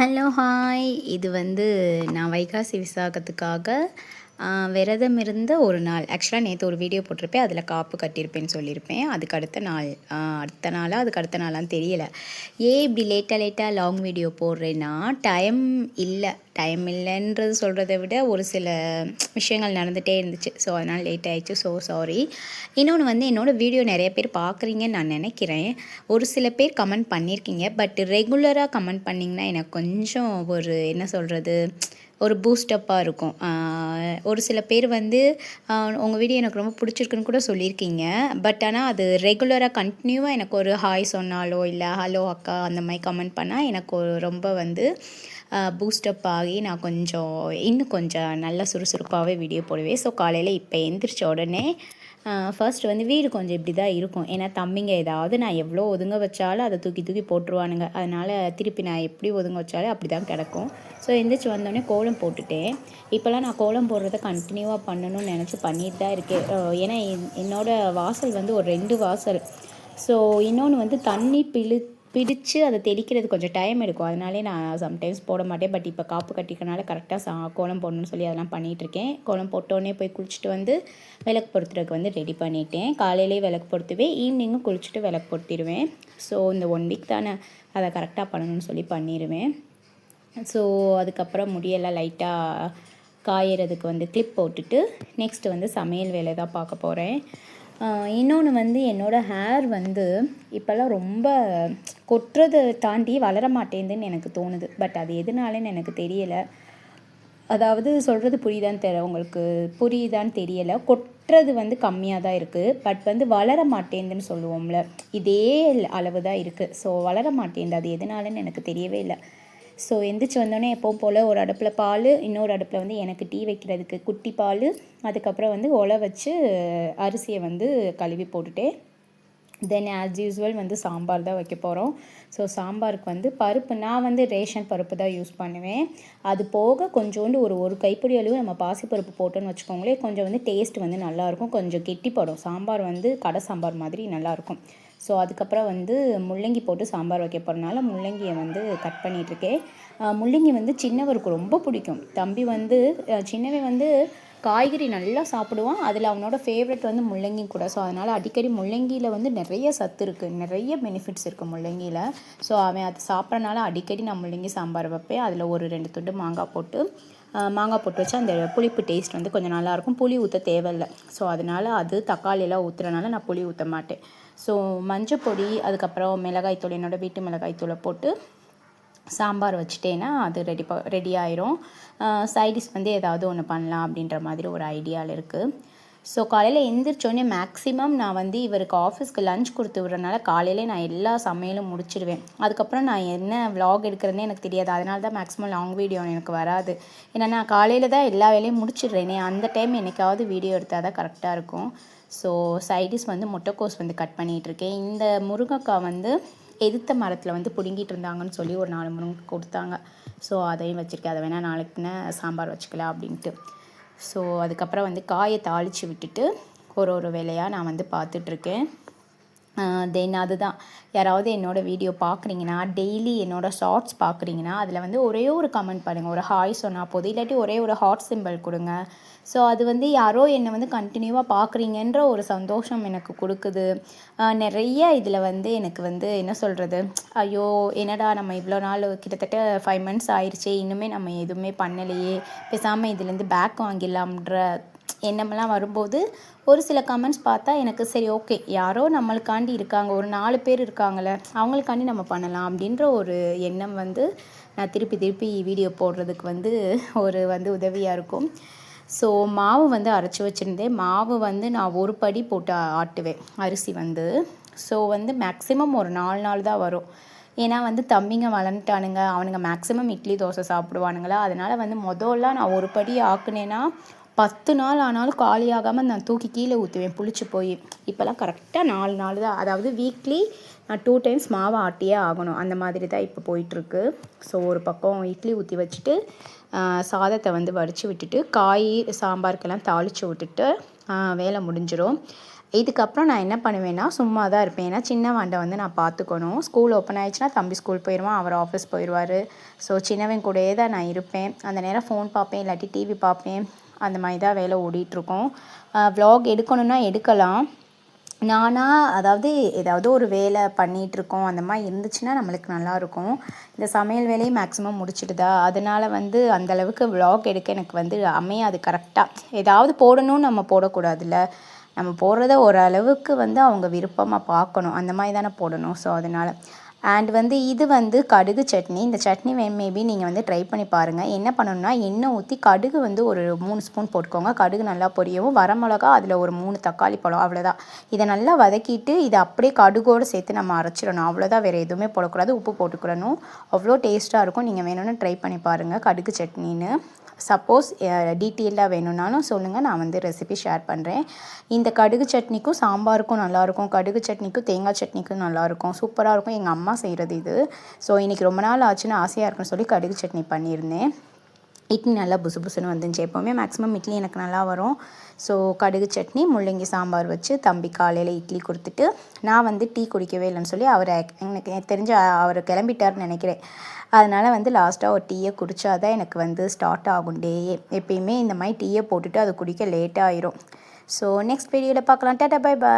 Hello hi. இது நான் வைகாசி விசாகத்துக்காக விரதம் இருந்த ஒரு நாள். ஆக்சுவலாக நேற்று ஒரு வீடியோ போட்டிருப்பேன். அதில் காப்பு கட்டியிருப்பேன்னு சொல்லியிருப்பேன். அதுக்கு அடுத்த நாள் அடுத்த நாளாக அதுக்கு அடுத்த நாளான்னு தெரியல. ஏன் இப்படி லேட்டாக லாங் வீடியோ போடுறேன்னா, டைம் இல்லைன்றது சொல்கிறத விட ஒரு சில விஷயங்கள் நடந்துகிட்டே இருந்துச்சு. ஸோ அதனால் லேட் ஆகிடுச்சு. So sorry. இன்னொன்று என்னோடய வீடியோ நிறைய பேர் பார்க்குறீங்கன்னு நான் நினைக்கிறேன். ஒரு சில பேர் கமெண்ட் பண்ணியிருக்கீங்க. பட் ரெகுலராக கமெண்ட் பண்ணிங்கன்னா எனக்கு கொஞ்சம் என்ன சொல்கிறது, ஒரு பூஸ்டப்பாக இருக்கும். ஒரு சில பேர் உங்கள் வீடியோ எனக்கு ரொம்ப பிடிச்சிருக்குன்னு கூட சொல்லியிருக்கீங்க. பட் ஆனால் அது ரெகுலராக கண்டினியூவாக எனக்கு ஒரு ஹாய் சொன்னாலோ இல்லை ஹலோ அக்கா அந்த மாதிரி கமெண்ட் பண்ணால் எனக்கு ரொம்ப பூஸ்டப் ஆகி நான் இன்னும் கொஞ்சம் நல்லா சுறுசுறுப்பாகவே வீடியோ போடுவேன். ஸோ காலையில் இப்போ எந்திரிச்ச உடனே ஃபர்ஸ்ட் வீடு கொஞ்சம் இப்படி தான் இருக்கும். ஏன்னா தம்பிங்க ஏதாவது நான் எவ்வளோ ஒதுங்க வச்சாலும் அதை தூக்கி போட்டுருவானுங்க. அதனால் திருப்பி நான் எப்படி ஒதுங்க வச்சாலும் அப்படி தான் கிடக்கும். ஸோ எந்திரிச்சு வந்தோடனே கோலம் போட்டுட்டேன். இப்போல்லாம் நான் கோலம் போடுறத கண்டினியூவாக பண்ணணும்னு நினச்சி பண்ணிட்டு தான் இருக்கேன். ஏன்னா என்னோடய வாசல் ஒரு 2 வாசல். ஸோ இன்னொன்று தண்ணி பிடிச்சு அதை தெளிக்கிறது கொஞ்சம் டைம் எடுக்கும். அதனாலே நான் சம்டைம்ஸ் போட மாட்டேன். பட் இப்போ காப்பு கட்டிக்கனால கரெக்டாக கோலம் போடணும்னு சொல்லி அதெல்லாம் பண்ணிகிட்ருக்கேன். கோலம் போட்டோடனே போய் குளிச்சுட்டு விளக்கு பொருத்துறதுக்கு ரெடி பண்ணிட்டேன். காலையிலே விளக்கு பொருத்துவேன், ஈவினிங்கும் குளிச்சுட்டு விளக்கு பொருத்திடுவேன். ஸோ இந்த 1 வீக் தானே, அதை கரெக்டாக பண்ணணும்னு சொல்லி பண்ணிடுவேன். ஸோ அதுக்கப்புறம் முடியெல்லாம் லைட்டாக காயறதுக்கு கிளிப் போட்டுட்டு நெக்ஸ்ட்டு சமையல் வேலை தான் பார்க்க போகிறேன். இன்னொன்று என்னோடய ஹேர் இப்போல்லாம் ரொம்ப கொட்டுறதை தாண்டி வளர மாட்டேங்குதுன்னு எனக்கு தோணுது. பட் அது எதனாலன்னு எனக்கு தெரியலை. அதாவது சொல்கிறது உங்களுக்கு புரியுதான்னு தெரியலை. கொட்டுறது கம்மியாக தான் இருக்குது. பட் வளர மாட்டேங்குதுன்னு சொல்லுவோம்ல, இதே அளவு தான் இருக்குது. ஸோ வளர மாட்டேங்குது. அது எதனாலன்னு எனக்கு தெரியவே இல்லை. ஸோ எந்திரிச்சு வந்தோடனே எப்பவும் போல் ஒரு அடுப்பில் பால், இன்னொரு அடுப்பில் எனக்கு டீ வைக்கிறதுக்கு குட்டி பால், அதுக்கப்புறம் ஒலை வச்சு அரிசியை கழுவி போட்டுட்டேன். தென் ஆஸ் யூஸ்வல் சாம்பார் தான் வைக்க போகிறோம். ஸோ சாம்பாருக்கு பருப்பு நான் ரேஷன் பருப்பு தான் யூஸ் பண்ணுவேன். அது போக கொஞ்சோண்டு ஒரு கைப்பிடி அளவு நம்ம பாசிப்பருப்பு போட்டோன்னு வச்சுக்கோங்களேன், கொஞ்சம் டேஸ்ட் நல்லாயிருக்கும். கொஞ்சம் கெட்டிப்படும். சாம்பார் கடை சாம்பார் மாதிரி நல்லாயிருக்கும். ஸோ அதுக்கப்புறம் முள்ளங்கி போட்டு சாம்பார் வைக்க போகிறனால முள்ளங்கியை கட் பண்ணிகிட்ருக்கேன். முள்ளங்கி சின்னவருக்கு ரொம்ப பிடிக்கும். தம்பி சின்னவன் காய்கறி நல்லா சாப்பிடுவான். அதில் அவனோட ஃபேவரெட் முள்ளங்கி கூட. ஸோ அதனால் அடிக்கடி முள்ளங்கியில் நிறைய சத்து இருக்குது, நிறைய பெனிஃபிட்ஸ் இருக்குது முள்ளங்கியில். ஸோ அவன் அதை சாப்பிட்றனால அடிக்கடி நான் முள்ளங்கி சாம்பார் வைப்பேன். அதில் ஒரு 2 துண்டு மாங்காய் போட்டு வச்சா அந்த புளிப்பு டேஸ்ட் கொஞ்சம் நல்லாயிருக்கும். புளி ஊற்ற தேவையில்லை. ஸோ அதனால் அது தக்காளியெல்லாம் ஊற்றுறனால நான் புளி ஊற்ற மாட்டேன். ஸோ மஞ்சள் பொடி, அதுக்கப்புறம் மிளகாய்த்தூள், என்னோடய வீட்டு மிளகாய்த்தூளை போட்டு சாம்பார் வச்சுட்டேன்னா அது ரெடி ஆயிரும். சைடிஷ் ஏதாவது ஒன்று பண்ணலாம் அப்படின்ற மாதிரி ஒரு ஐடியாவில் இருக்குது. ஸோ காலையில் எந்திரிச்சோடனே மேக்ஸிமம் நான் இவருக்கு ஆஃபீஸ்க்கு லஞ்ச் கொடுத்து விட்றனால காலையிலே நான் எல்லா சமையலும் முடிச்சிடுவேன். அதுக்கப்புறம் நான் என்ன விலாக் எடுக்கிறேன்னே எனக்கு தெரியாது. அதனால தான் மேக்ஸிமம் லாங் வீடியோ எனக்கு வராது. ஏன்னா நான் காலையில் தான் எல்லா வேலையும் முடிச்சிடுறேனே. அந்த டைம் என்னைக்காவது வீடியோ எடுத்தால் தான் கரெக்டாக இருக்கும். ஸோ சைடிஷ் முட்டைக்கோஸ் கட் பண்ணிகிட்ருக்கேன். இந்த முருங்கைக்காய் எதிர்த்த மரத்தில் பிடுங்கிட்டு இருந்தாங்கன்னு சொல்லி ஒரு 4 முருங்கை கொடுத்தாங்க. ஸோ அதையும் வச்சுருக்கேன். அதை வேணால் நாளைக்குன்னு சாம்பார் வச்சுக்கலாம் அப்படின்ட்டு. ஸோ அதுக்கப்புறம் காயை தாளித்து விட்டுட்டு ஒரு வேலையாக நான் பார்த்துட்ருக்கேன். தென் அதுதான், யாராவது என்னோடய வீடியோ பார்க்குறீங்கன்னா, டெய்லி என்னோடய ஷார்ட்ஸ் பார்க்குறீங்கன்னா, அதில் ஒரே ஒரு கமெண்ட் பண்ணுங்கள். ஒரு ஹாய் சொன்னால் போதும், இல்லாட்டி ஒரே ஒரு ஹார்ட் சிம்பிள் கொடுங்க. ஸோ அது யாரோ என்னை கண்டினியூவாக பார்க்குறீங்கன்ற ஒரு சந்தோஷம் எனக்கு கொடுக்குது. நிறைய இதில் எனக்கு என்ன சொல்கிறது, ஐயோ என்னடா நம்ம இவ்வளோ நாள் கிட்டத்தட்ட 5 months ஆயிடுச்சே, இன்னுமே நம்ம எதுவுமே பண்ணலையே, பேசாமல் இதுலேருந்து பேக் வாங்கிடலாம்ன்ற எண்ணமெல்லாம் வரும்போது ஒரு சில கமெண்ட்ஸ் பார்த்தா எனக்கு சரி ஓகே, யாரோ நம்மளுக்காண்டி இருக்காங்க, ஒரு 4 பேர் இருக்காங்களே, அவங்களுக்காண்டி நம்ம பண்ணலாம் அப்படின்ற ஒரு எண்ணம் நான் திருப்பி வீடியோ போடுறதுக்கு ஒரு உதவியாக இருக்கும். ஸோ மாவு அரைச்சி வச்சுருந்தேன். மாவு நான் ஒரு படி போட்டு ஆட்டுவேன் அரிசி. ஸோ மேக்ஸிமம் ஒரு 4 நாள் தான் வரும். ஏன்னா தம்பிங்க வளர்ந்துட்டானுங்க, அவனுங்க மேக்ஸிமம் இட்லி தோசை சாப்பிடுவானுங்களா. அதனால் மொதல்லாம் நான் ஒரு படி ஆக்குனேன்னா 10 நாள் ஆனாலும் காலியாகாமல் நான் தூக்கி கீழே ஊற்றுவேன் புளிச்சு போய். இப்போல்லாம் கரெக்டாக 4 நாள் தான். அதாவது வீக்லி நான் 2 times மாவை ஆட்டியே ஆகணும். அந்த மாதிரி தான் இப்போ போயிட்டுருக்கு. ஸோ ஒரு பக்கம் இட்லி ஊற்றி வச்சுட்டு சாதத்தை வடித்து விட்டுட்டு காய் சாம்பாருக்கெல்லாம் தாளித்து விட்டுட்டு வேலை முடிஞ்சிடும். இதுக்கப்புறம் நான் என்ன பண்ணுவேன்னா சும்மா தான் இருப்பேன். ஏன்னா சின்னவன்ட்ட வந்து நான் பார்த்துக்கணும். ஸ்கூல் ஓப்பன் ஆயிடுச்சுன்னா தம்பி ஸ்கூல் போயிடுவான், அவர் ஆஃபீஸ் போயிடுவார். ஸோ சின்னவன் கூடயே தான் நான் இருப்பேன். அந்த நேரம் ஃபோன் பார்ப்பேன், இல்லாட்டி டிவி பார்ப்பேன். அந்த மாதிரி தான் வேலை ஓடிட்டுருக்கோம். வ்ளாக் எடுக்கணுன்னா எடுக்கலாம். அதாவது ஏதாவது ஒரு வேலை பண்ணிகிட்ருக்கோம் அந்த மாதிரி இருந்துச்சுன்னா நம்மளுக்கு நல்லாயிருக்கும். இந்த சமையல் வேலையை மேக்ஸிமம் முடிச்சிடுதா, அதனால் வந்து அந்தளவுக்கு வ்ளாக் எடுக்க எனக்கு வந்து அமையாது கரெக்டாக. ஏதாவது போடணும்னு நம்ம போடக்கூடாதுல்ல. நம்ம போடுறத ஓரளவுக்கு வந்து அவங்க விருப்பமாக பார்க்கணும். அந்த மாதிரி தானே போடணும். ஸோ அதனால் அண்ட் வந்து இது வந்து கடுகு சட்னி. இந்த சட்னி மேபி நீங்கள் வந்து ட்ரை பண்ணி பாருங்கள். என்ன பண்ணணும்னா எண்ணெய் ஊற்றி கடுகு வந்து ஒரு 3 ஸ்பூன் போட்டுக்கோங்க. கடுகு நல்லா பொரியவும், வரமிளகா, அதில் ஒரு 3 தக்காளி பழம், அவ்வளோதான். இதை நல்லா வதக்கிட்டு இதை அப்படியே கடுகோடு சேர்த்து நம்ம அரைச்சிடணும். அவ்வளோதான், வேறு எதுவுமே போடக்கூடாது. உப்பு போட்டுக்கிறணும். அவ்வளோ டேஸ்ட்டாக இருக்கும். நீங்கள் வேணும்னு ட்ரை பண்ணி பாருங்கள் கடுகு சட்னின்னு. சப்போஸ் டீட்டெயிலாக வேணும்னாலும் சொல்லுங்கள், நான் வந்து ரெசிபி ஷேர் பண்ணுறேன். இந்த கடுகு சட்னிக்கும் சாம்பாருக்கும் நல்லாயிருக்கும். கடுகு சட்னிக்கும் தேங்காய் சட்னிக்கும் நல்லாயிருக்கும். சூப்பராக இருக்கும். எங்கள் அம்மா செய்கிறது இது. ஸோ இன்றைக்கி ரொம்ப நாள் ஆச்சுன்னு ஆசையாக இருக்குன்னு சொல்லி கடுகு சட்னி பண்ணியிருந்தேன். இட்லி நல்லா புசு புசுன்னு வந்துச்சு. எப்போவுமே மேக்ஸிமம் இட்லி எனக்கு நல்லா வரும். ஸோ கடுகு சட்னி, முள்ளங்கி சாம்பார் வச்சு தம்பி காலையில் இட்லி கொடுத்துட்டு, நான் வந்து டீ குடிக்கவே இல்லைன்னு சொல்லி எனக்கு தெரிஞ்ச அவர் கிளம்பிட்டார்னு நினைக்கிறேன். அதனால் வந்து லாஸ்ட்டாக ஒரு டீயை குடித்தா தான் எனக்கு வந்து ஸ்டார்ட் ஆகும் டேயே. எப்பயுமே இந்த மாதிரி டீயை போட்டுட்டு அது குடிக்க லேட்டாக ஆயிரும். ஸோ நெக்ஸ்ட் வீடியோவில் பார்க்கலாம். Tata bye bye.